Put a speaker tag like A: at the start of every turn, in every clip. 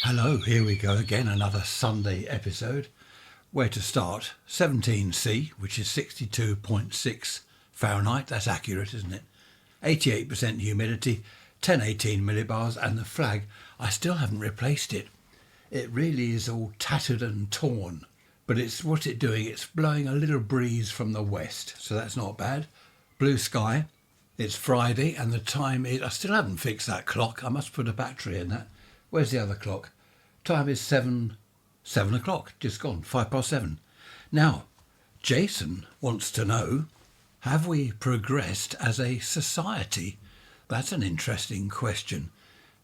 A: Hello, here we go again, another Sunday episode. Where to start? 17C, which is 62.6 Fahrenheit, that's accurate, isn't it? 88% humidity, 1018 millibars, and the flag, I still haven't replaced it. It really is all tattered and torn, but what's it doing? It's blowing a little breeze from the west, so that's not bad. Blue sky, it's Friday, and the time is, I still haven't fixed that clock, I must put a battery in that. Where's the other clock? Time is 7 o'clock, just gone, 7:05. Now, Jason wants to know, have we progressed as a society? That's an interesting question.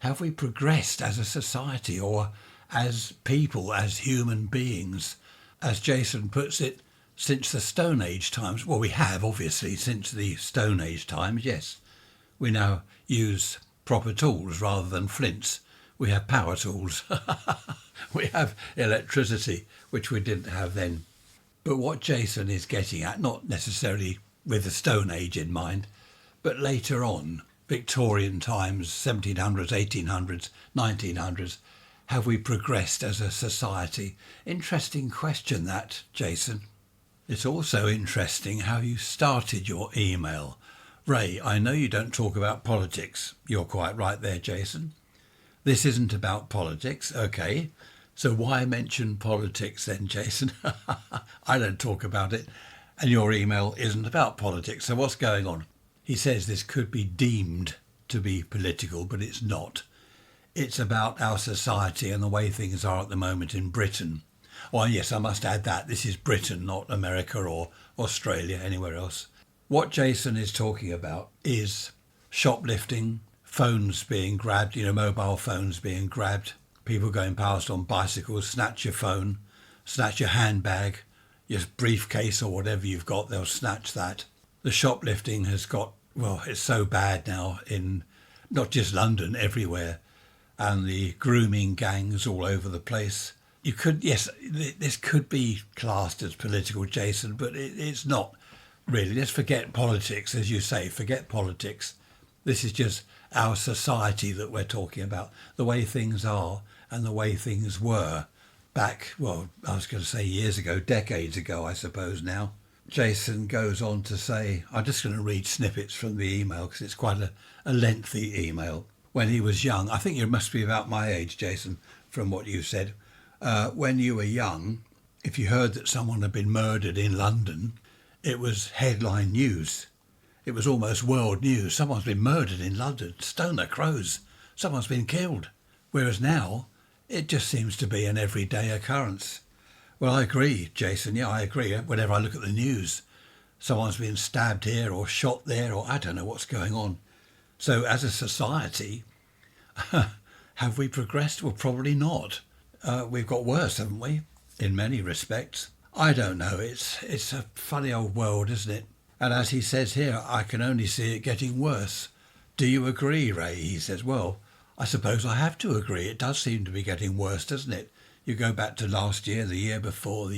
A: Have we progressed as a society or as people, as human beings? As Jason puts it, since the Stone Age times, well, we have, obviously, since the Stone Age times, yes. We now use proper tools rather than flints. We have power tools. We have electricity, which we didn't have then. But what Jason is getting at, not necessarily with the Stone Age in mind, but later on, Victorian times, 1700s, 1800s, 1900s, have we progressed as a society? Interesting question that, Jason. It's also interesting how you started your email. Ray, I know you don't talk about politics. You're quite right there, Jason. This isn't about politics, okay. So why mention politics then, Jason? I don't talk about it. And your email isn't about politics, so what's going on? He says this could be deemed to be political, but it's not. It's about our society and the way things are at the moment in Britain. Oh, yes, I must add that. This is Britain, not America or Australia, anywhere else. What Jason is talking about is shoplifting, phones being grabbed, mobile phones being grabbed, people going past on bicycles, snatch your phone, snatch your handbag, your briefcase or whatever you've got, they'll snatch that. The shoplifting has got, well, it's so bad now in not just London, everywhere, and the grooming gangs all over the place. Yes, this could be classed as political, Jason, but it's not really. Let's forget politics, as you say, forget politics. This is just our society that we're talking about, the way things are and the way things were back, well, I was going to say years ago, decades ago, I suppose now. Jason goes on to say, I'm just going to read snippets from the email because it's quite a lengthy email. When he was young, I think you must be about my age, Jason, from what you said. When you were young, if you heard that someone had been murdered in London, it was headline news. It was almost world news. Someone's been murdered in London. Stone the crows. Someone's been killed. Whereas now, it just seems to be an everyday occurrence. Well, I agree, Jason. Yeah, I agree. Whenever I look at the news, someone's been stabbed here or shot there, or I don't know what's going on. So as a society, have we progressed? Well, probably not. We've got worse, haven't we? In many respects. I don't know. It's a funny old world, isn't it? And as he says here, I can only see it getting worse. Do you agree, Ray? He says, well, I suppose I have to agree. It does seem to be getting worse, doesn't it? You go back to last year, the year before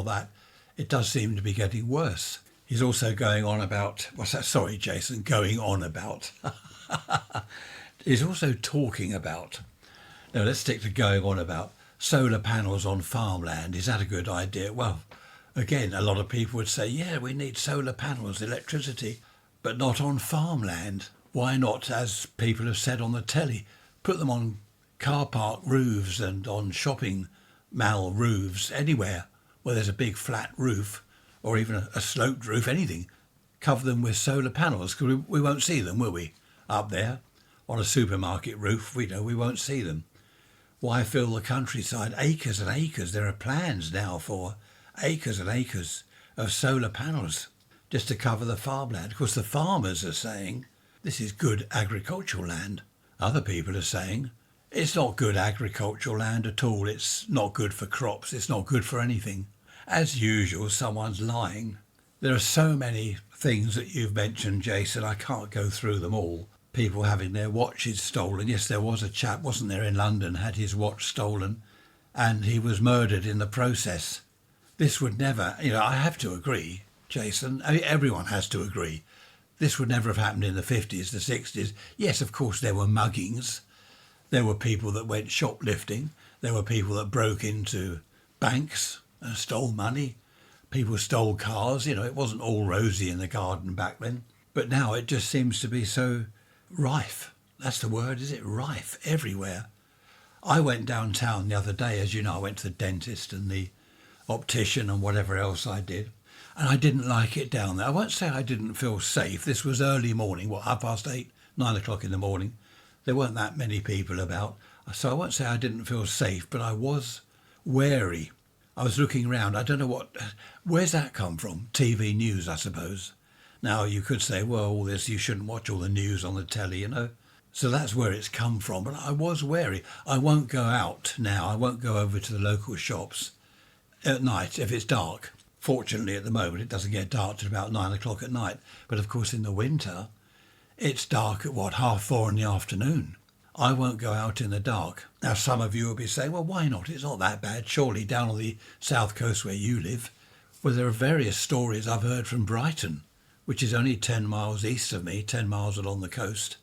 A: that, it does seem to be getting worse. He's also going on about, what's that? Sorry, Jason, going on about. He's also talking about, now let's stick to going on about, solar panels on farmland. Is that a good idea? Well, again, a lot of people would say, yeah, we need solar panels, electricity, but not on farmland. Why not, as people have said on the telly, put them on car park roofs and on shopping mall roofs, anywhere where there's a big flat roof or even a sloped roof, anything. Cover them with solar panels because we won't see them, will we? Up there on a supermarket roof, we won't see them. Why fill the countryside? Acres and acres. There are plans now for acres and acres of solar panels just to cover the farmland. Of course, the farmers are saying this is good agricultural land. Other people are saying it's not good agricultural land at all. It's not good for crops. It's not good for anything. As usual, someone's lying. There are so many things that you've mentioned, Jason. I can't go through them all. People having their watches stolen. Yes, there was a chap, wasn't there, in London, had his watch stolen and he was murdered in the process. This would never, I have to agree, Jason. Everyone has to agree. This would never have happened in the 50s, the 60s. Yes, of course, there were muggings. There were people that went shoplifting. There were people that broke into banks and stole money. People stole cars. It wasn't all rosy in the garden back then. But now it just seems to be so rife. That's the word, is it? Rife everywhere. I went downtown the other day, as you know. I went to the dentist and the optician and whatever else I did. And I didn't like it down there. I won't say I didn't feel safe. This was early morning, 8:30, 9 o'clock in the morning. There weren't that many people about. So I won't say I didn't feel safe, but I was wary. I was looking around. I don't know where's that come from? TV news, I suppose. Now you could say, well, all this, you shouldn't watch all the news on the telly, So that's where it's come from. But I was wary. I won't go out now. I won't go over to the local shops at night if it's dark. Fortunately, at the moment, it doesn't get dark till about 9 o'clock at night. But of course, in the winter, it's dark at 4:30 in the afternoon. I won't go out in the dark. Now, some of you will be saying, well, why not? It's not that bad. Surely down on the south coast where you live. Well, there are various stories I've heard from Brighton, which is only 10 miles east of me, 10 miles along the coast.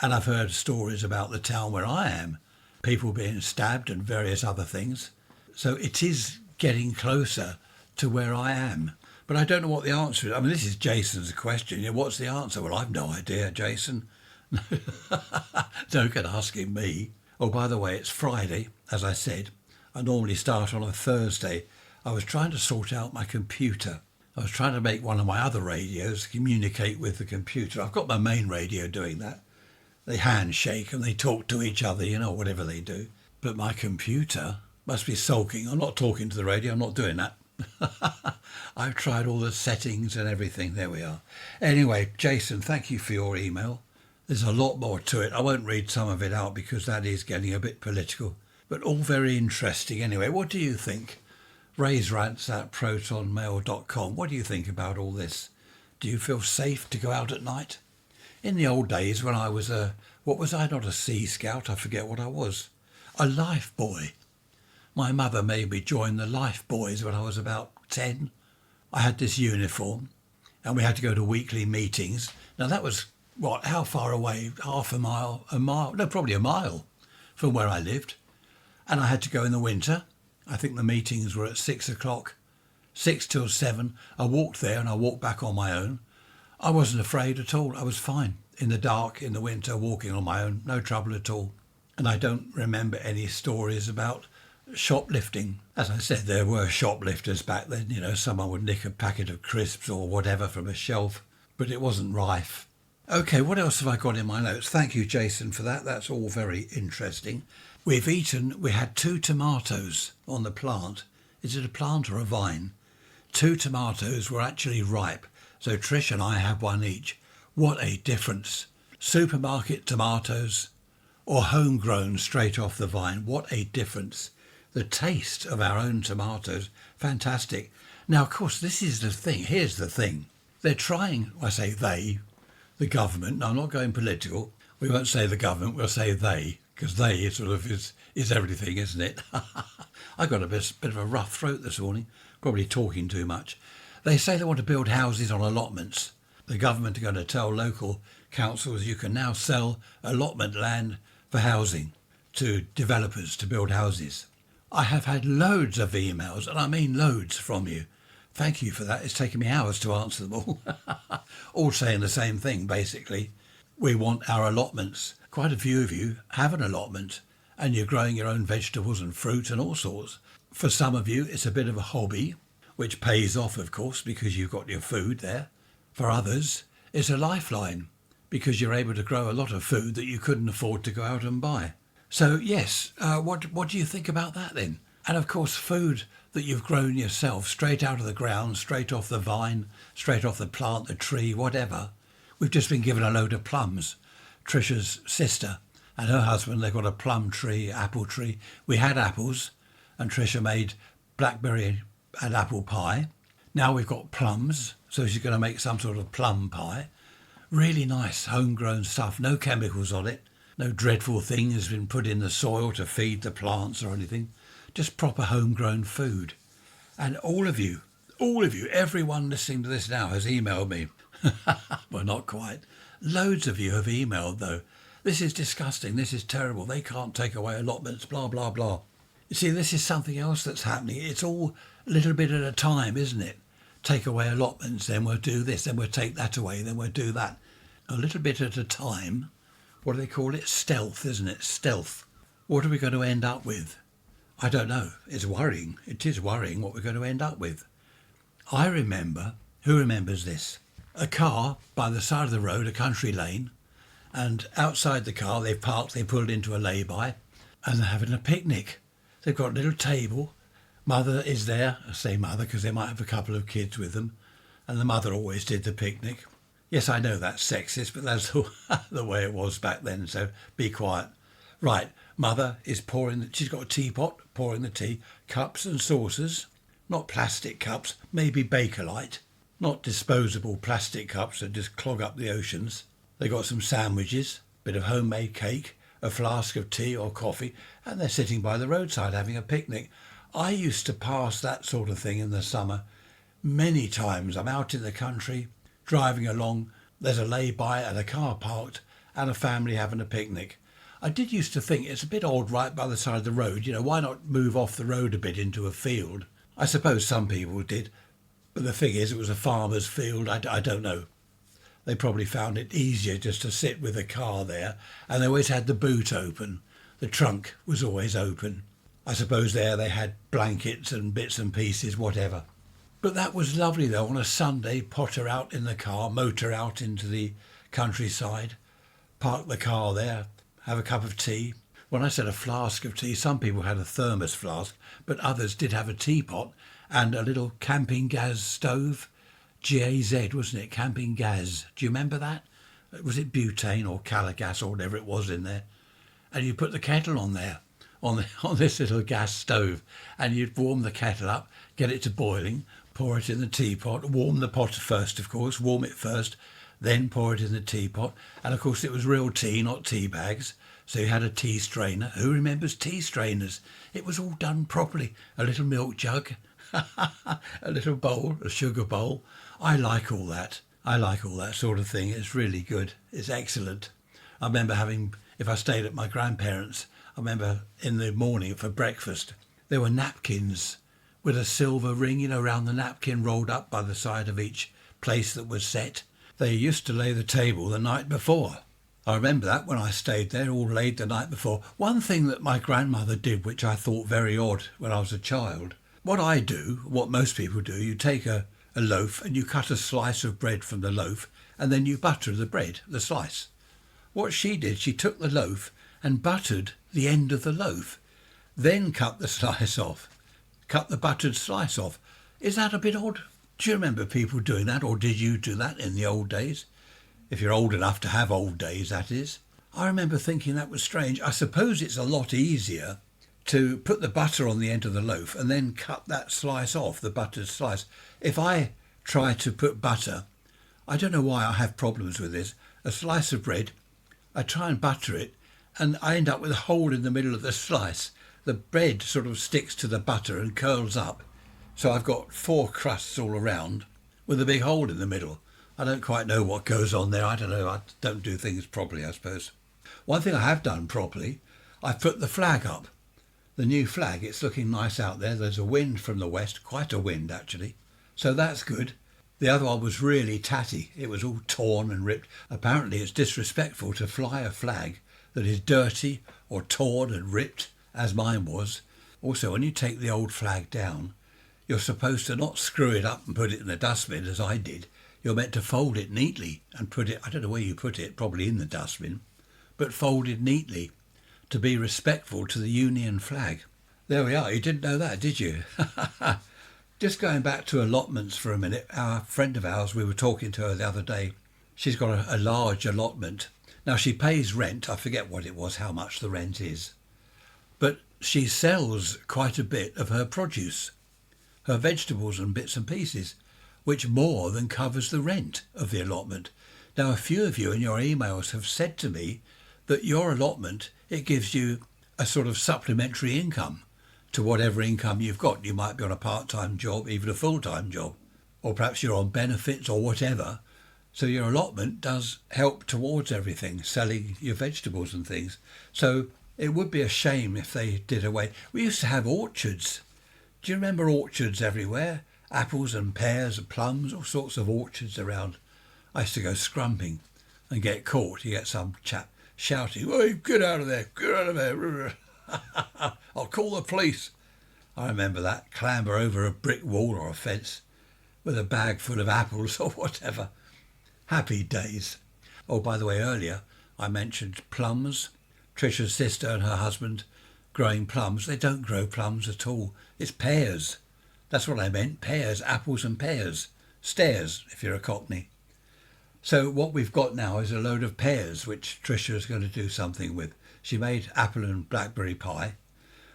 A: And I've heard stories about the town where I am, people being stabbed and various other things. So it is getting closer to where I am. But I don't know what the answer is. I mean, this is Jason's question. What's the answer? Well, I've no idea, Jason. Don't get asking me. Oh, by the way, it's Friday, as I said. I normally start on a Thursday. I was trying to sort out my computer. I was trying to make one of my other radios communicate with the computer. I've got my main radio doing that. They handshake and they talk to each other, whatever they do. But my computer must be sulking. I'm not talking to the radio. I'm not doing that. I've tried all the settings and everything. There we are. Anyway, Jason, thank you for your email. There's a lot more to it. I won't read some of it out because that is getting a bit political, but all very interesting. Anyway, what do you think? Raise rants at protonmail.com. What do you think about all this? Do you feel safe to go out at night? In the old days when I was what was I? Not a Sea Scout. I forget what I was. A life boy. My mother made me join the life boys when I was about 10. I had this uniform and we had to go to weekly meetings. Now that was, how far away? Half a mile? No, probably a mile from where I lived. And I had to go in the winter. I think the meetings were at 6 o'clock, 6 till 7. I walked there and I walked back on my own. I wasn't afraid at all. I was fine in the dark, in the winter, walking on my own. No trouble at all. And I don't remember any stories about shoplifting. As I said, there were shoplifters back then. Someone would nick a packet of crisps or whatever from a shelf, but it wasn't rife. Okay, what else have I got in my notes? Thank you, Jason, for that. That's all very interesting. We had 2 tomatoes on the plant. Is it a plant or a vine? 2 tomatoes were actually ripe. So Trish and I have one each. What a difference. Supermarket tomatoes or homegrown straight off the vine. What a difference. The taste of our own tomatoes, fantastic. Now, of course, this is the thing. Here's the thing. They're trying, I say they, the government. Now, I'm not going political. We won't say the government, we'll say they, because they sort of is everything, isn't it? I got a bit of a rough throat this morning, probably talking too much. They say they want to build houses on allotments. The government are going to tell local councils you can now sell allotment land for housing to developers to build houses. I have had loads of emails, and I mean loads from you. Thank you for that. It's taken me hours to answer them all. All saying the same thing, basically. We want our allotments. Quite a few of you have an allotment, and you're growing your own vegetables and fruit and all sorts. For some of you, it's a bit of a hobby, which pays off, of course, because you've got your food there. For others, it's a lifeline, because you're able to grow a lot of food that you couldn't afford to go out and buy. So, yes, what do you think about that then? And, of course, food that you've grown yourself, straight out of the ground, straight off the vine, straight off the plant, the tree, whatever. We've just been given a load of plums. Trisha's sister and her husband, they've got a plum tree, apple tree. We had apples, and Trisha made blackberry and apple pie. Now we've got plums, so she's going to make some sort of plum pie. Really nice homegrown stuff, no chemicals on it. No dreadful thing has been put in the soil to feed the plants or anything. Just proper homegrown food. And all of you, everyone listening to this now has emailed me. Well, not quite. Loads of you have emailed, though. This is disgusting. This is terrible. They can't take away allotments, blah, blah, blah. You see, this is something else that's happening. It's all a little bit at a time, isn't it? Take away allotments, then we'll do this, then we'll take that away, then we'll do that. A little bit at a time. What do they call it? Stealth, isn't it? Stealth. What are we going to end up with? I don't know. It's worrying. It is worrying what we're going to end up with. I remember, who remembers this? A car by the side of the road, a country lane, and outside the car they've parked, they pulled into a lay-by, and they're having a picnic. They've got a little table. Mother is there. I say mother because they might have a couple of kids with them, and the mother always did the picnic. Yes, I know that's sexist, but that's the way it was back then, so be quiet. Right, mother is she's got a teapot, pouring the tea, cups and saucers, not plastic cups, maybe Bakelite, not disposable plastic cups that just clog up the oceans. They got some sandwiches, bit of homemade cake, a flask of tea or coffee, and they're sitting by the roadside having a picnic. I used to pass that sort of thing in the summer many times. I'm out in the country, driving along, there's a lay-by and a car parked and a family having a picnic. I did used to think it's a bit odd right by the side of the road, why not move off the road a bit into a field? I suppose some people did, but the thing is it was a farmer's field, I don't know. They probably found it easier just to sit with a car there, and they always had the boot open. The trunk was always open. I suppose there they had blankets and bits and pieces, whatever. But that was lovely though, on a Sunday, potter out in the car, motor out into the countryside, park the car there, have a cup of tea. When I said a flask of tea, some people had a thermos flask, but others did have a teapot and a little camping gas stove. GAZ, wasn't it? Camping gas. Do you remember that? Was it butane or calogas or whatever it was in there? And you put the kettle on there, on this little gas stove, and you'd warm the kettle up, get it to boiling, pour it in the teapot, warm the pot first, of course, warm it first, then pour it in the teapot. And of course it was real tea, not tea bags. So you had a tea strainer. Who remembers tea strainers? It was all done properly. A little milk jug, a little bowl, a sugar bowl. I like all that. I like all that sort of thing. It's really good. It's excellent. I remember if I stayed at my grandparents', I remember in the morning for breakfast, there were napkins with a silver ring, round the napkin rolled up by the side of each place that was set. They used to lay the table the night before. I remember that when I stayed there, all laid the night before. One thing that my grandmother did, which I thought very odd when I was a child, what I do, what most people do, you take a loaf and you cut a slice of bread from the loaf and then you butter the bread, the slice. What she did, she took the loaf and buttered the end of the loaf, then cut the slice off, cut the buttered slice off. Is that a bit odd? Do you remember people doing that, or did you do that in the old days? If you're old enough to have old days, that is. I remember thinking that was strange. I suppose it's a lot easier to put the butter on the end of the loaf and then cut that slice off, the buttered slice. If I try to put butter, I don't know why I have problems with this, a slice of bread, I try and butter it, and I end up with a hole in the middle of the slice. The bread sort of sticks to the butter and curls up. So I've got 4 crusts all around with a big hole in the middle. I don't quite know what goes on there. I don't know. I don't do things properly, I suppose. One thing I have done properly, I've put the flag up. The new flag, it's looking nice out there. There's a wind from the west, quite a wind actually. So that's good. The other one was really tatty. It was all torn and ripped. Apparently it's disrespectful to fly a flag that is dirty or torn and ripped, as mine was. Also, when you take the old flag down, you're supposed to not screw it up and put it in the dustbin, as I did. You're meant to fold it neatly and put it, I don't know where you put it, probably in the dustbin, but fold it neatly to be respectful to the Union flag. There we are. You didn't know that, did you? Just going back to allotments for a minute, our friend of ours, we were talking to her the other day. She's got a large allotment. Now she pays rent. I forget what it was, how much the rent is. But she sells quite a bit of her produce, her vegetables and bits and pieces, which more than covers the rent of the allotment. Now, a few of you in your emails have said to me that your allotment, it gives you a sort of supplementary income to whatever income you've got. You might be on a part-time job, even a full-time job, or perhaps you're on benefits or whatever. So your allotment does help towards everything, selling your vegetables and things. So It would be a shame if they did away. We used to have orchards. Do you remember orchards everywhere? Apples and pears and plums, all sorts of orchards around. I used to go scrumping and get caught. You get some chap shouting, "Hey, get out of there, get out of there. I'll call the police." I remember that. Clamber over a brick wall or a fence with a bag full of apples or whatever. Happy days. Oh, by the way, earlier I mentioned plums. Trisha's sister and her husband growing plums. They don't grow plums at all. It's pears. That's what I meant. Pears, apples and pears. Stairs, if you're a Cockney. So what we've got now is a load of pears, which Trisha is going to do something with. She made apple and blackberry pie,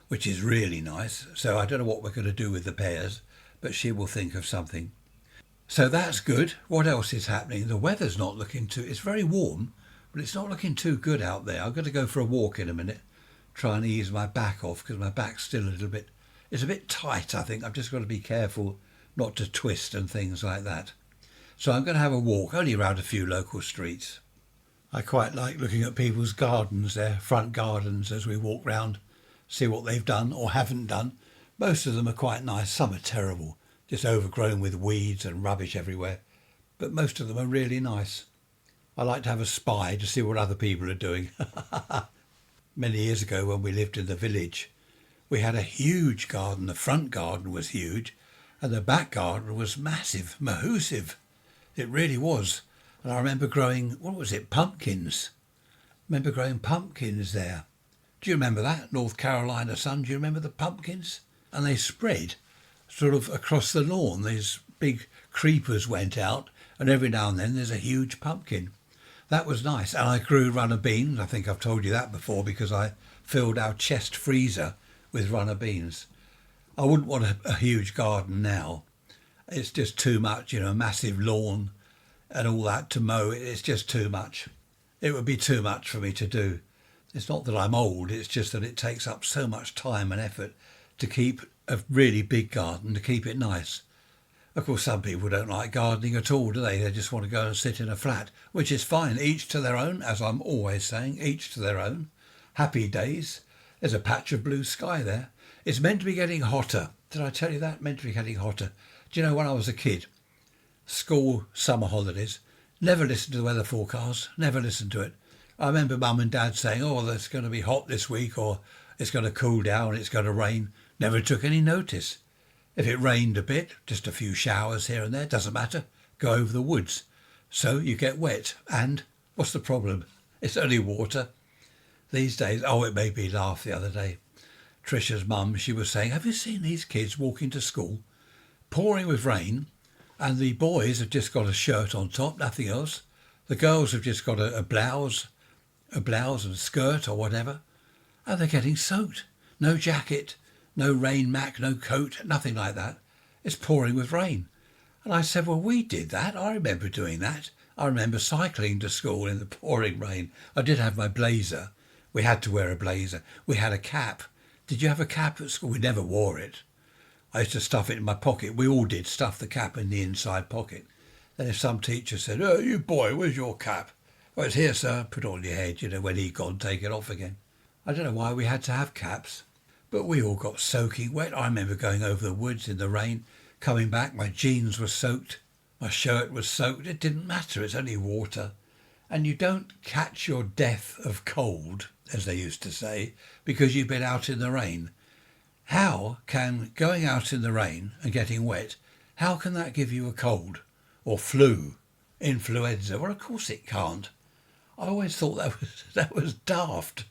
A: which is really nice. So I don't know what we're going to do with the pears, but she will think of something. So that's good. What else is happening? The weather's not looking too... It's very warm, but it's not looking too good out there. I'm going to go for a walk in a minute, try and ease my back off, because my back's still a little bit... It's a bit tight, I think. I've just got to be careful not to twist and things like that. So I'm going to have a walk, only around a few local streets. I quite like looking at people's gardens, their front gardens, as we walk round, see what they've done or haven't done. Most of them are quite nice. Some are terrible, just overgrown with weeds and rubbish everywhere. But most of them are really nice. I like to have a spy to see what other people are doing. Many years ago when we lived in the village, we had a huge garden. The front garden was huge and the back garden was massive, mahoosive. It really was. And I remember growing, what was it, pumpkins. I remember growing pumpkins there. Do you remember that? North Carolina sun, do you remember the pumpkins? And they spread sort of across the lawn. These big creepers went out and every now and then there's a huge pumpkin. That was nice. And I grew runner beans. I think I've told you that before because I filled our chest freezer with runner beans. I wouldn't want a huge garden now. It's just too much, a massive lawn and all that to mow. It's just too much. It would be too much for me to do. It's not that I'm old, it's just that it takes up so much time and effort to keep a really big garden, to keep it nice. Of course, some people don't like gardening at all, do they? They just want to go and sit in a flat, which is fine. Each to their own, as I'm always saying, each to their own. Happy days. There's a patch of blue sky there. It's meant to be getting hotter. Did I tell you that? Meant to be getting hotter. Do you know, when I was a kid, school, summer holidays, never listened to the weather forecast, never listened to it. I remember Mum and Dad saying, oh, it's going to be hot this week, or it's going to cool down, it's going to rain. Never took any notice. If it rained a bit, just a few showers here and there, doesn't matter, go over the woods. So you get wet, and what's the problem? It's only water. These days, it made me laugh the other day. Trisha's mum, she was saying, have you seen these kids walking to school? Pouring with rain, and the boys have just got a shirt on top, nothing else. The girls have just got a blouse and skirt or whatever, and they're getting soaked. No jacket, no rain mac, no coat, nothing like that. It's pouring with rain. And I said, well, we did that. I remember doing that. I remember cycling to school in the pouring rain. I did have my blazer. We had to wear a blazer. We had a cap. Did you have a cap at school? We never wore it. I used to stuff it in my pocket. We all did, stuff the cap in the inside pocket. Then if some teacher said, oh, you boy, where's your cap? Well, it's here, sir. Put it on your head, when he'd gone, take it off again. I don't know why we had to have caps, but we all got soaking wet. I remember going over the woods in the rain, coming back, my jeans were soaked, my shirt was soaked. It didn't matter, it's only water. And you don't catch your death of cold, as they used to say, because you've been out in the rain. How can going out in the rain and getting wet, how can that give you a cold or flu, influenza? Well, of course it can't. I always thought that was daft.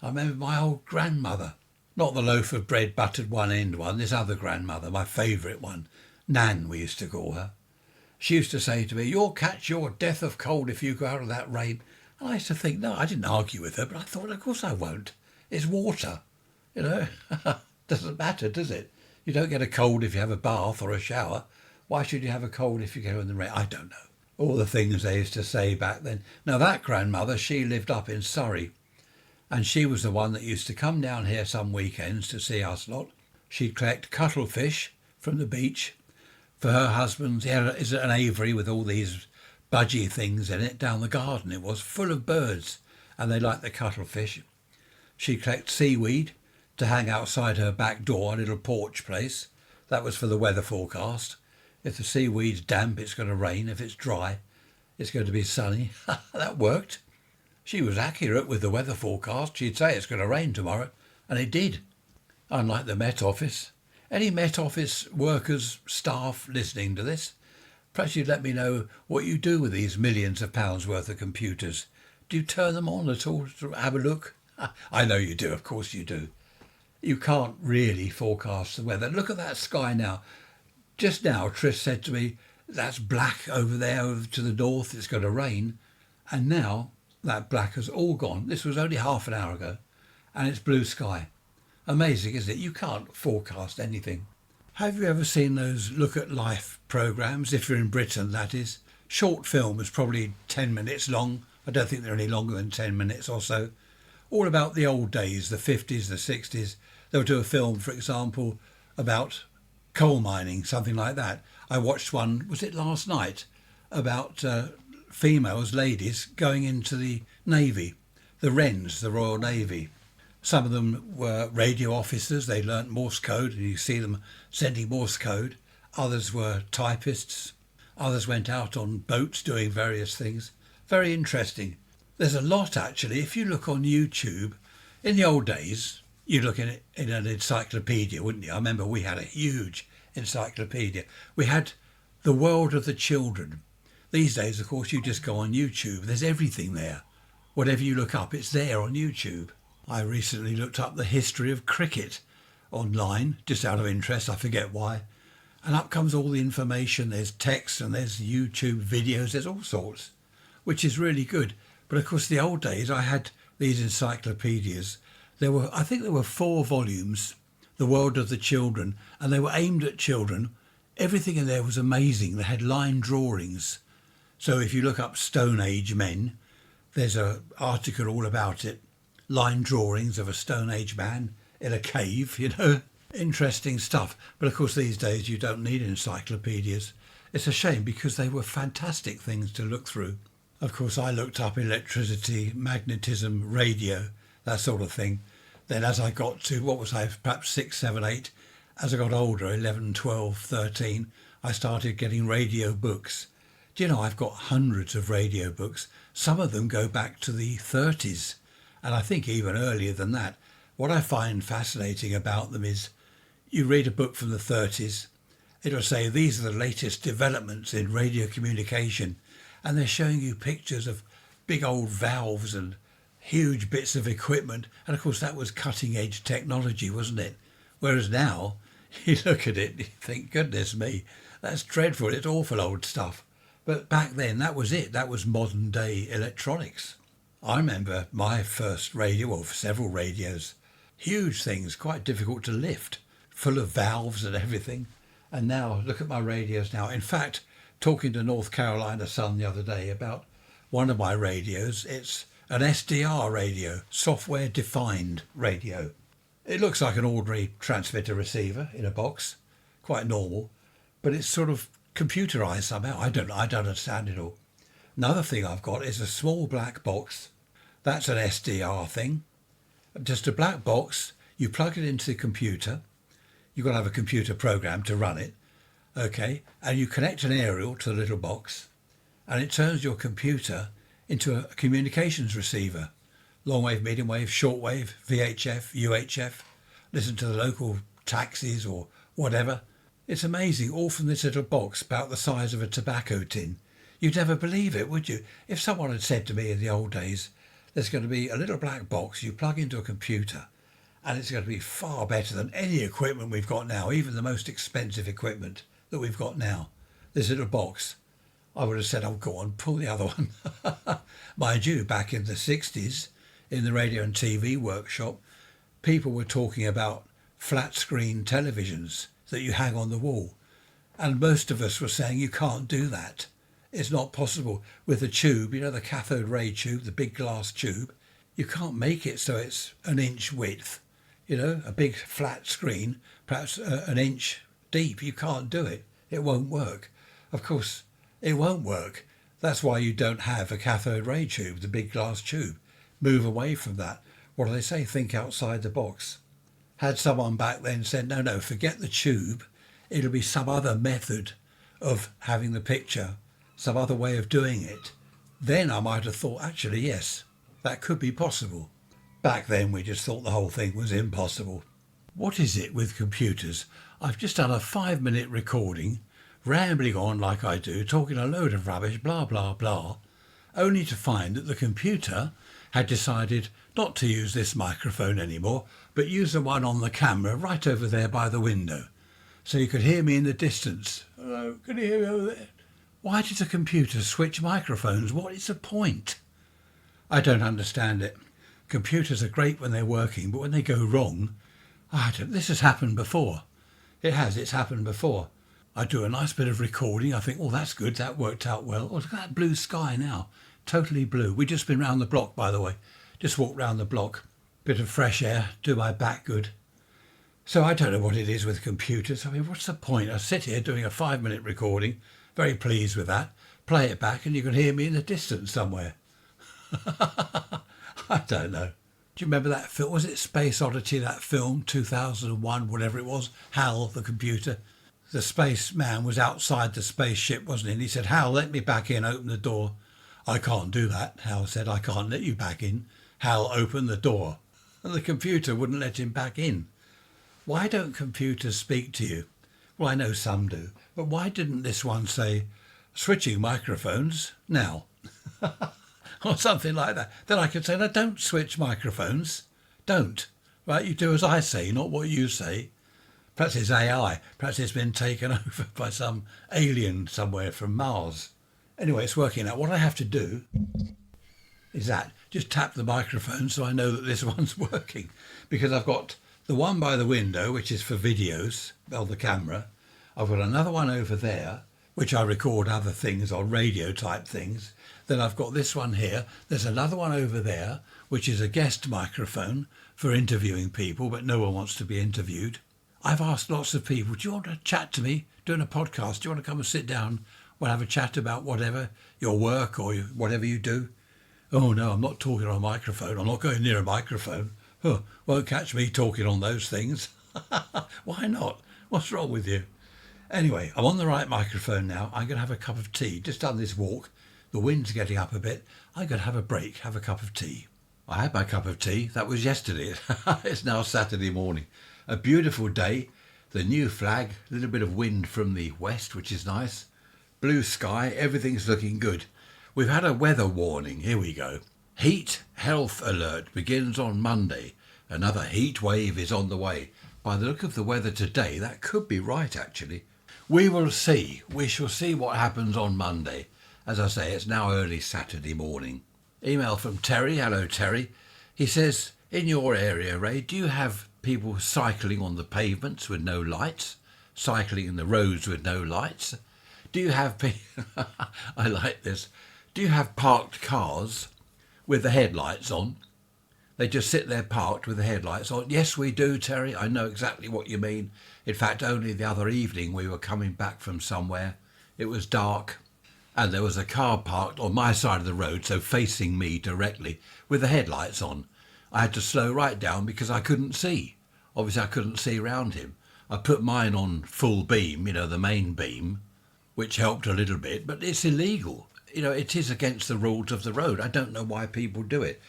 A: I remember my old grandmother, not the loaf of bread buttered one end one, this other grandmother, my favourite one, Nan we used to call her. She used to say to me, you'll catch your death of cold if you go out of that rain. And I used to think, no, I didn't argue with her, but I thought, of course I won't. It's water, Doesn't matter, does it? You don't get a cold if you have a bath or a shower. Why should you have a cold if you go in the rain? I don't know. All the things they used to say back then. Now that grandmother, she lived up in Surrey. And she was the one that used to come down here some weekends to see us lot. She'd collect cuttlefish from the beach for her husband. He had an aviary with all these budgie things in it down the garden. It was full of birds and they liked the cuttlefish. She collects seaweed to hang outside her back door, a little porch place. That was for the weather forecast. If the seaweed's damp, it's going to rain. If it's dry, it's going to be sunny. That worked. She was accurate with the weather forecast. She'd say it's going to rain tomorrow, and it did. Unlike the Met Office. Any Met Office workers, staff listening to this? Perhaps you'd let me know what you do with these millions of pounds worth of computers. Do you turn them on at all to have a look? I know you do, of course you do. You can't really forecast the weather. Look at that sky now. Just now, Trish said to me, that's black over there over to the north, it's going to rain. And now that black has all gone. This was only half an hour ago, and it's blue sky. Amazing, isn't it? You can't forecast anything. Have you ever seen those Look at Life programmes, if you're in Britain, that is? Short films, probably 10 minutes long. I don't think they're any longer than 10 minutes or so. All about the old days, the 50s, the 60s. They'll do a film, for example, about coal mining, something like that. I watched one, was it last night, about females, ladies, going into the Navy, the Wrens, the Royal Navy. Some of them were radio officers, they learnt Morse code, and you see them sending Morse code. Others were typists. Others went out on boats doing various things. Very interesting. There's a lot, actually. If you look on YouTube, in the old days, you'd look in an encyclopedia, wouldn't you? I remember we had a huge encyclopedia. We had The World of the Children. These days, of course, you just go on YouTube. There's everything there. Whatever you look up, it's there on YouTube. I recently looked up the history of cricket online, just out of interest, I forget why. And up comes all the information. There's text and there's YouTube videos, there's all sorts, which is really good. But of course, the old days, I had these encyclopedias. I think there were 4 volumes, The World of the Children, and they were aimed at children. Everything in there was amazing. They had line drawings. So if you look up Stone Age men, there's an article all about it. Line drawings of a Stone Age man in a cave, you know. Interesting stuff. But of course, these days you don't need encyclopedias. It's a shame because they were fantastic things to look through. Of course, I looked up electricity, magnetism, radio, that sort of thing. Then as I got to, what was I, perhaps 6, 7, 8, as I got older, 11, 12, 13, I started getting radio books. Do you know, I've got hundreds of radio books. Some of them go back to the 30s, and I think even earlier than that. What I find fascinating about them is you read a book from the 30s, it'll say these are the latest developments in radio communication, and they're showing you pictures of big old valves and huge bits of equipment. And of course, that was cutting edge technology, wasn't it? Whereas now, you look at it, you think, goodness me, that's dreadful, it's awful old stuff. But back then, that was it. That was modern day electronics. I remember my first radio, or several radios, huge things, quite difficult to lift, full of valves and everything. And now, look at my radios now. In fact, talking to North Carolina Sun the other day about one of my radios, it's an SDR radio, software defined radio. It looks like an ordinary transmitter receiver in a box, quite normal, but it's sort of computerized somehow. I don't understand it all. Another thing I've got is a small black box. That's an SDR thing. Just a black box. You plug it into the computer. You've got to have a computer program to run it. Okay. And you connect an aerial to the little box, and it turns your computer into a communications receiver. Long wave, medium wave, short wave, VHF, UHF. Listen to the local taxis or whatever. It's amazing, all from this little box about the size of a tobacco tin. You'd never believe it, would you? If someone had said to me in the old days, there's going to be a little black box you plug into a computer, and it's going to be far better than any equipment we've got now, even the most expensive equipment that we've got now. This little box, I would have said, oh, go on, pull the other one. Mind you, back in the 60s, in the radio and TV workshop, people were talking about flat screen televisions that you hang on the wall. And most of us were saying you can't do that. It's not possible with the tube, you know, the cathode ray tube, the big glass tube. You can't make it so it's an inch width, you know, a big flat screen, perhaps an inch deep. You can't do it. It won't work. Of course, it won't work. That's why you don't have a cathode ray tube, the big glass tube. Move away from that. what do they say? Think outside the box. Had someone back then said, no, forget the tube. It'll be some other method of having the picture, some other way of doing it. Then I might have thought, actually, yes, that could be possible. Back then we just thought the whole thing was impossible. What is it with computers? I've just done a 5-minute recording, rambling on like I do, talking a load of rubbish, blah, blah, blah, only to find that the computer had decided not to use this microphone anymore, but use the one on the camera right over there by the window. So you could hear me in the distance. Hello, can you hear me over there? Why did the computer switch microphones? What is the point? I don't understand it. Computers are great when they're working, but when they go wrong, this has happened before. It's happened before. I do a nice bit of recording. I think, oh, that's good. That worked out well. Oh, look at that blue sky now. Totally blue. We've just been round the block, by the way. Just walked round the block. Bit of fresh air. Do my back good. So I don't know what it is with computers. I mean, what's the point? I sit here doing a 5-minute recording. Very pleased with that. Play it back and you can hear me in the distance somewhere. I don't know. Do you remember that film? Was it Space Oddity, that film, 2001, whatever it was? Hal, the computer. The spaceman was outside the spaceship, wasn't he? And he said, Hal, let me back in, open the door. I can't do that. Hal said, I can't let you back in. Hal, open the door. And the computer wouldn't let him back in. Why don't computers speak to you? Well, I know some do. But why didn't this one say, switching microphones now? Or something like that. Then I could say, no, don't switch microphones. Don't. Right? You do as I say, not what you say. Perhaps it's AI. Perhaps it's been taken over by some alien somewhere from Mars. Anyway, it's working out. What I have to do is just tap the microphone so I know that this one's working. Because I've got the one by the window, which is for videos, on the camera. I've got another one over there, which I record other things on radio type things. Then I've got this one here. There's another one over there, which is a guest microphone for interviewing people, but no one wants to be interviewed. I've asked lots of people, do you want to chat to me doing a podcast? Do you want to come and sit down? We'll have a chat about whatever, your work or whatever you do. Oh no, I'm not talking on a microphone. I'm not going near a microphone. Won't catch me talking on those things. Why not? What's wrong with you? Anyway, I'm on the right microphone now. I'm going to have a cup of tea. Just done this walk. The wind's getting up a bit. I'm going to have a break, have a cup of tea. I had my cup of tea. That was yesterday. It's now Saturday morning. A beautiful day. The new flag. A little bit of wind from the west, which is nice. Blue sky. Everything's looking good. We've had a weather warning. Here we go. Heat health alert begins on Monday. Another heat wave is on the way. By the look of the weather today, that could be right, actually. We will see. We shall see what happens on Monday. As I say, it's now early Saturday morning. Email from Terry. Hello, Terry. He says, in your area, Ray, do you have people cycling on the pavements with no lights? Cycling in the roads with no lights? Do you have I like this. Do you have parked cars with the headlights on? They just sit there parked with the headlights on. Yes, we do, Terry. I know exactly what you mean. In fact, only the other evening we were coming back from somewhere. It was dark and there was a car parked on my side of the road, so facing me directly, with the headlights on. I had to slow right down because I couldn't see. Obviously, I couldn't see around him. I put mine on full beam, the main beam, which helped a little bit, but it's illegal. It is against the rules of the road. I don't know why people do it.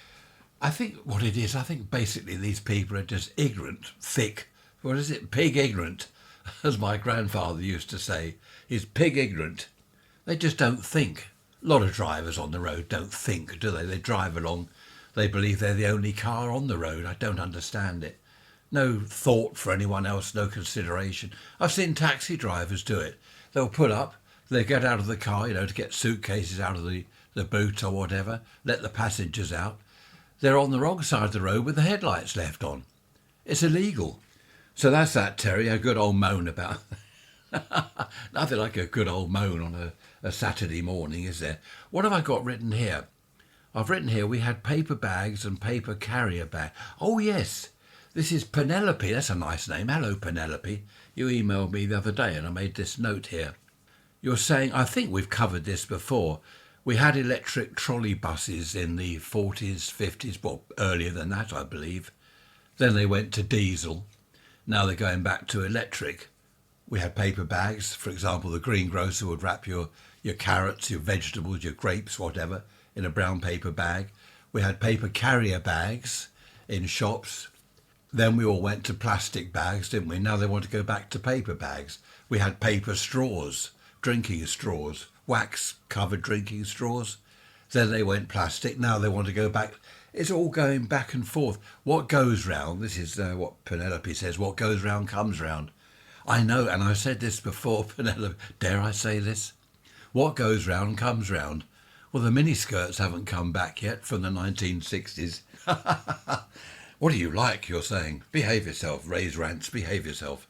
A: I think what it is, basically these people are just ignorant, thick. What is it? Pig ignorant, as my grandfather used to say. He's pig ignorant. They just don't think. A lot of drivers on the road don't think, do they? They drive along. They believe they're the only car on the road. I don't understand it. No thought for anyone else, no consideration. I've seen taxi drivers do it. They'll pull up, they get out of the car, to get suitcases out of the boot or whatever, let the passengers out. They're on the wrong side of the road with the headlights left on. It's illegal. So that's that, Terry, a good old moan about. Nothing like a good old moan on a Saturday morning, is there? What have I got written here? I've written here, we had paper bags and paper carrier bag. Oh, yes. This is Penelope. That's a nice name. Hello, Penelope. You emailed me the other day and I made this note here. You're saying, I think we've covered this before. We had electric trolley buses in the 40s, 50s, well, earlier than that, I believe. Then they went to diesel. Now they're going back to electric. We had paper bags. For example, the greengrocer would wrap your carrots, your vegetables, your grapes, whatever, in a brown paper bag. We had paper carrier bags in shops. Then we all went to plastic bags, didn't we? Now they want to go back to paper bags. We had paper straws, drinking straws, wax-covered drinking straws. Then they went plastic. Now they want to go back. It's all going back and forth. What goes round, this is what Penelope says, what goes round comes round. I know, and I've said this before, Penelope, dare I say this? What goes round comes round. Well, the miniskirts haven't come back yet from the 1960s. What do you like, you're saying? Behave yourself, raise rants, behave yourself.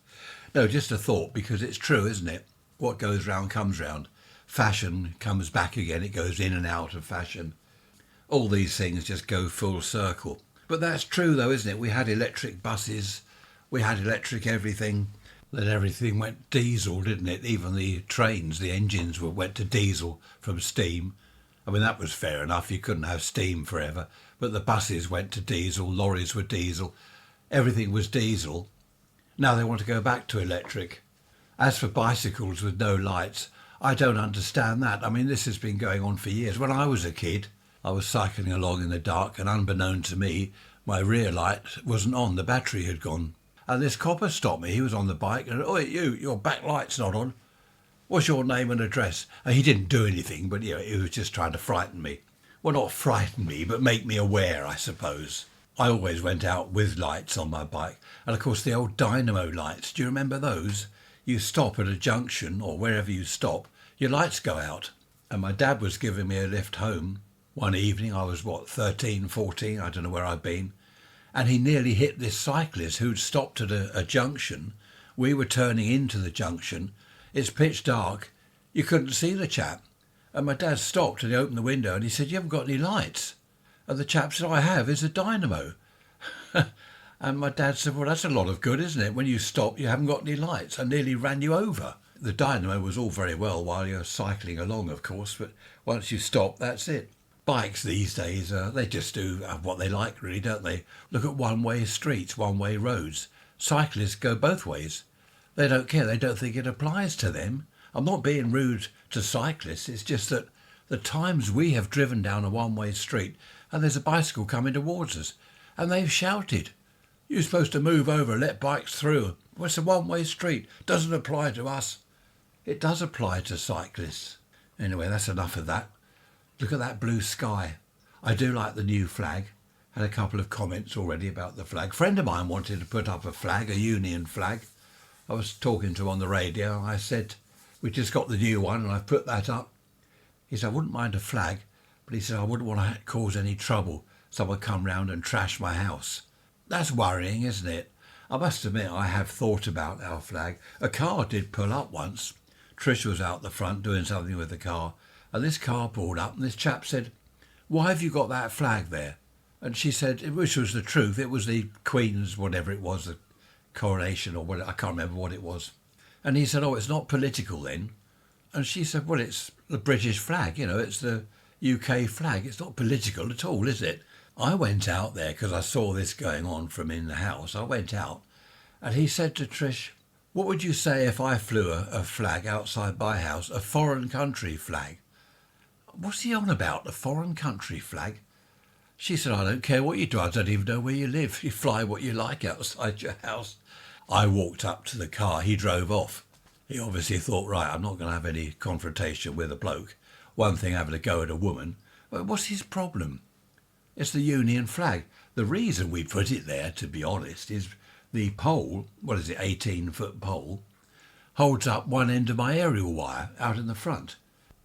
A: No, just a thought, because it's true, isn't it? What goes round comes round. Fashion comes back again, it goes in and out of fashion. All these things just go full circle. But that's true though, isn't it? We had electric buses, we had electric everything. Then everything went diesel, didn't it? Even the trains, the engines went to diesel from steam. I mean, that was fair enough. You couldn't have steam forever. But the buses went to diesel, lorries were diesel. Everything was diesel. Now they want to go back to electric. As for bicycles with no lights, I don't understand that. I mean, this has been going on for years. When I was a kid, I was cycling along in the dark and unbeknown to me, my rear light wasn't on. The battery had gone. And this copper stopped me. He was on the bike and, "Oi, your back light's not on. What's your name and address?" And he didn't do anything, but he was just trying to frighten me. Well, not frighten me, but make me aware, I suppose. I always went out with lights on my bike. And of course, the old dynamo lights, do you remember those? You stop at a junction or wherever you stop, your lights go out. And my dad was giving me a lift home one evening. I was, 13, 14, I don't know where I'd been. And he nearly hit this cyclist who'd stopped at a junction. We were turning into the junction. It's pitch dark. You couldn't see the chap. And my dad stopped and he opened the window and he said, "You haven't got any lights?" And the chap said, "I have. It's a dynamo." And my dad said, "Well, that's a lot of good, isn't it? When you stop, you haven't got any lights." I nearly ran you over. The dynamo was all very well while you're cycling along, of course, but once you stop, that's it. Bikes these days, they just do what they like, really, don't they? Look at one-way streets, one-way roads. Cyclists go both ways. They don't care. They don't think it applies to them. I'm not being rude to cyclists. It's just that the times we have driven down a one-way street and there's a bicycle coming towards us and they've shouted, "You're supposed to move over, let bikes through. Well, it's a one-way street. Doesn't apply to us." It does apply to cyclists. Anyway, that's enough of that. Look at that blue sky. I do like the new flag. Had a couple of comments already about the flag. A friend of mine wanted to put up a flag, a Union flag. I was talking to him on the radio and I said, "We just got the new one and I've put that up." He said, "I wouldn't mind a flag," but he said, "I wouldn't want to cause any trouble. Someone come round and trash my house." That's worrying, isn't it? I must admit I have thought about our flag. A car did pull up once. Trish was out the front doing something with the car. And this car pulled up and this chap said, "Why have you got that flag there?" And she said, which was the truth, it was the Queen's, whatever it was, the coronation or whatever, I can't remember what it was. And he said, "Oh, it's not political then." And she said, "Well, it's the British flag, it's the UK flag. It's not political at all, is it?" I went out there because I saw this going on from in the house. I went out and he said to Trish, "What would you say if I flew a flag outside my house, a foreign country flag?" What's he on about, a foreign country flag? She said, "I don't care what you do. I don't even know where you live. You fly what you like outside your house." I walked up to the car. He drove off. He obviously thought, right, I'm not going to have any confrontation with a bloke. One thing having a go at a woman. But what's his problem? It's the Union flag. The reason we put it there, to be honest, is the pole, 18-foot pole, holds up one end of my aerial wire out in the front.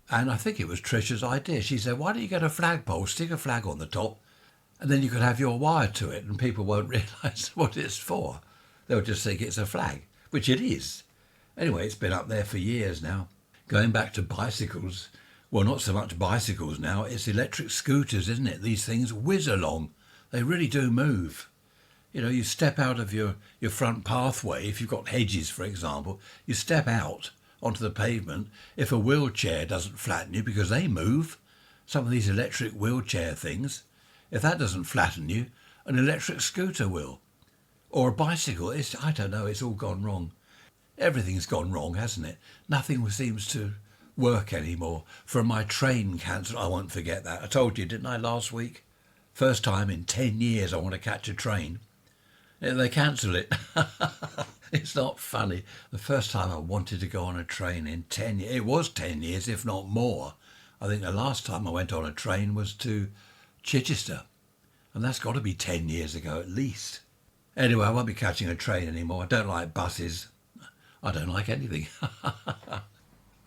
A: And I think it was Trisha's idea. She said, "Why don't you get a flagpole, stick a flag on the top, and then you could have your wire to it and people won't realise what it's for. They'll just think it's a flag," which it is. Anyway, it's been up there for years now. Going back to bicycles, well, not so much bicycles now, it's electric scooters, isn't it? These things whiz along. They really do move. You step out of your front pathway, if you've got hedges, for example, you step out onto the pavement. If a wheelchair doesn't flatten you because they move, Some of these electric wheelchair things, if that doesn't flatten you, an electric scooter will. Or a bicycle. I don't know, it's all gone wrong. Everything's gone wrong, hasn't it? Nothing seems to work anymore. From my train cancelled, I won't forget that. I told you, didn't I, last week? First time in 10 years I want to catch a train. They cancel it. It's not funny. The first time I wanted to go on a train in 10 years, it was 10 years, if not more. I think the last time I went on a train was to Chichester. And that's got to be 10 years ago at least. Anyway, I won't be catching a train anymore. I don't like buses. I don't like anything.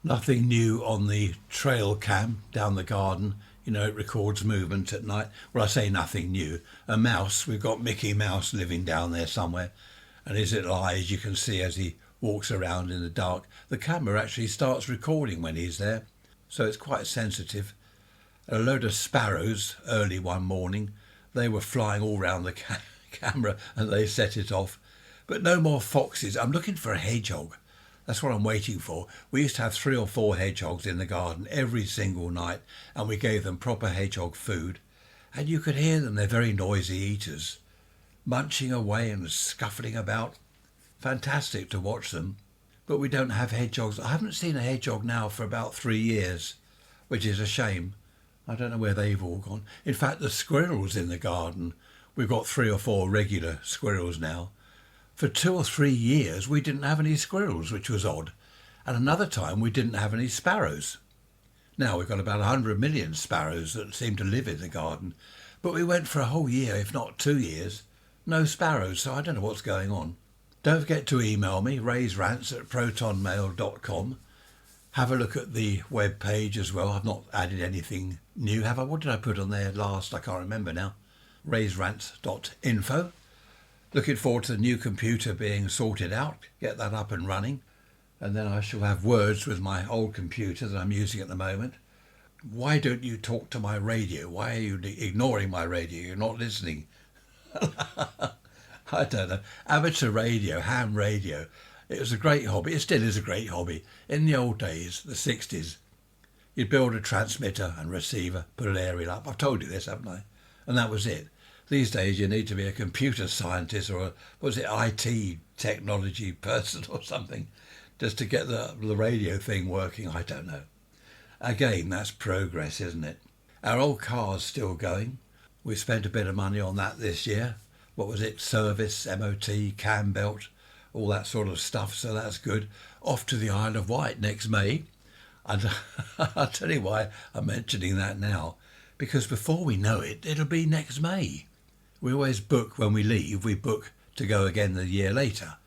A: Nothing new on the trail cam down the garden. You know, it records movement at night. Well, I say nothing new. A mouse, we've got Mickey Mouse living down there somewhere. And his little eyes you can see as he walks around in the dark. The camera actually starts recording when he's there. So it's quite sensitive. A load of sparrows early one morning. They were flying all round the camera and they set it off. But no more foxes. I'm looking for a hedgehog. That's what I'm waiting for. We used to have 3 or 4 hedgehogs in the garden every single night, and we gave them proper hedgehog food. And you could hear them, they're very noisy eaters, munching away and scuffling about. Fantastic to watch them. But we don't have hedgehogs. I haven't seen a hedgehog now for about 3 years, which is a shame. I don't know where they've all gone. In fact, the squirrels in the garden, we've got 3 or 4 regular squirrels now. For 2 or 3 years, we didn't have any squirrels, which was odd. And another time, we didn't have any sparrows. Now we've got about 100 million sparrows that seem to live in the garden. But we went for a whole year, if not 2 years, no sparrows, so I don't know what's going on. Don't forget to email me, rants@protonmail.com. Have a look at the web page as well. I've not added anything new, have I? What did I put on there last? I can't remember now. rants.info. Looking forward to the new computer being sorted out, get that up and running, and then I shall have words with my old computer that I'm using at the moment. Why don't you talk to my radio? Why are you ignoring my radio? You're not listening. I don't know. Amateur radio, ham radio. It was a great hobby. It still is a great hobby. In the old days, the 60s, you'd build a transmitter and receiver, put an aerial up. I've told you this, haven't I? And that was it. These days you need to be a computer scientist or IT technology person or something just to get the radio thing working. I don't know. Again, that's progress, isn't it? Our old car's still going. We spent a bit of money on that this year. What was it? Service, MOT, cam belt, all that sort of stuff. So that's good. Off to the Isle of Wight next May. And I'll tell you why I'm mentioning that now. Because before we know it, it'll be next May. We always book when we leave, we book to go again the year later.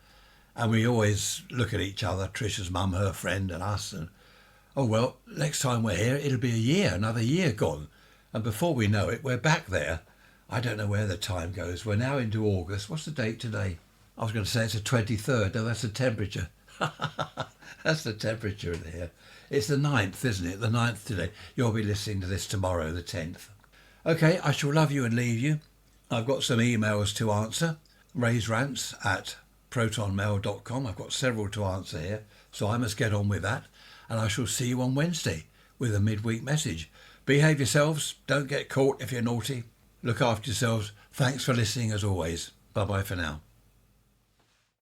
A: And we always look at each other, Trisha's mum, her friend and us, and, oh well, next time we're here, it'll be a year, another year gone. And before we know it, we're back there. I don't know where the time goes. We're now into August. What's the date today? I was going to say it's the 23rd. No, that's the temperature. That's the temperature in here. It's the 9th, isn't it? The 9th today. You'll be listening to this tomorrow, the 10th. Okay, I shall love you and leave you. I've got some emails to answer. rants@protonmail.com. I've got several to answer here, so I must get on with that. And I shall see you on Wednesday with a midweek message. Behave yourselves. Don't get caught if you're naughty. Look after yourselves. Thanks for listening as always. Bye-bye for now.